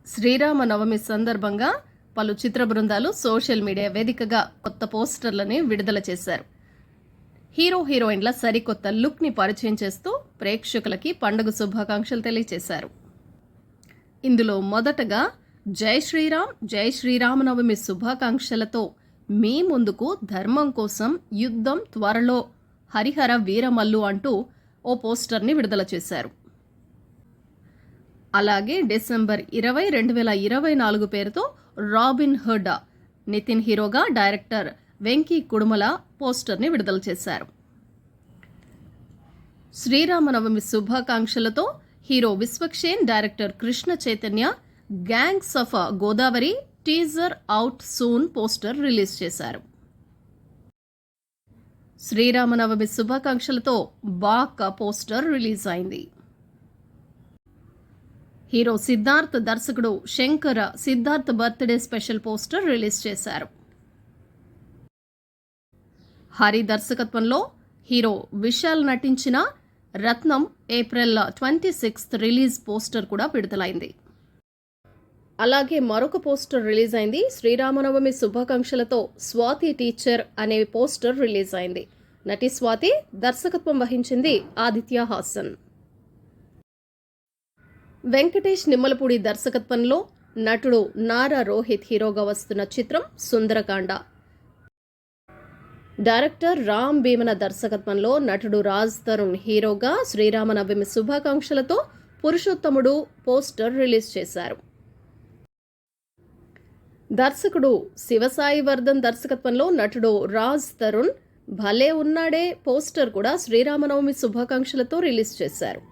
శ్రీరామనవమి సందర్భంగా పలు చిత్ర బృందాలు సోషల్ మీడియా వేదికగా కొత్త పోస్టర్లని విడుదల చేశారు. హీరో హీరోయిన్ల సరికొత్త లుక్ ని పరిచయం చేస్తూ ప్రేక్షకులకి పండుగ శుభాకాంక్షలు తెలియజేశారు. ఇందులో మొదటగా జై శ్రీరామనవమి శుభాకాంక్షలతో మీ ముందుకు ధర్మం కోసం యుద్ధం త్వరలో హరిహర వీరమల్లు అంటూ ఓ పోస్టర్ని విడుదల చేశారు. అలాగే డిసెంబర్ 20, 2024 పేరుతో రాబిన్ హుడ్ నితిన్ హీరోగా డైరెక్టర్ వెంకీ కుడుమల పోస్టర్ని విడుదల చేశారు. శ్రీరామనవమి శుభాకాంక్షలతో hero Vishwaksen, director Krishna Chaitanya gangs of Godavari teaser out soon poster release చేశారు. శ్రీరామనవమి శుభాకాంక్షలతో బాక్ పోస్టర్ రిలీజ్ అయింది. హీరో సిద్ధార్థ్, దర్శకుడు Shankar Siddharth birthday special poster release చేశారు. హరి దర్శకత్వంలో హీరో విశాల్ నటించిన రత్నం ఏప్రిల్ 26 రిలీజ్ పోస్టర్ కూడా విడుదలైంది. అలాగే మరొక పోస్టర్ రిలీజ్ అయింది. శ్రీరామనవమి శుభాకాంక్షలతో స్వాతి టీచర్ అనే పోస్టర్ రిలీజ్ అయింది. నటి స్వాతి దర్శకత్వం వహించింది ఆదిత్య హాసన్. వెంకటేష్ నిమ్మలపూడి దర్శకత్వంలో నటుడు నారా రోహిత్ హీరోగా వస్తున్న చిత్రం సుందరకాండ. డైరెక్టర్ రామ్ భీమన దర్శకత్వంలో నటుడు రాజ్ తరుణ్ హీరోగా శ్రీరామనవమి శుభాకాంక్షలతో పురుషోత్తముడు పోస్టర్ రిలీజ్ చేశారు. దర్శకుడు శివసాయి వర్ధన్ దర్శకత్వంలో నటుడు రాజ్ తరుణ్ భలే ఉన్నాడే పోస్టర్ కూడా శ్రీరామనవమి శుభాకాంక్షలతో రిలీజ్ చేశారు.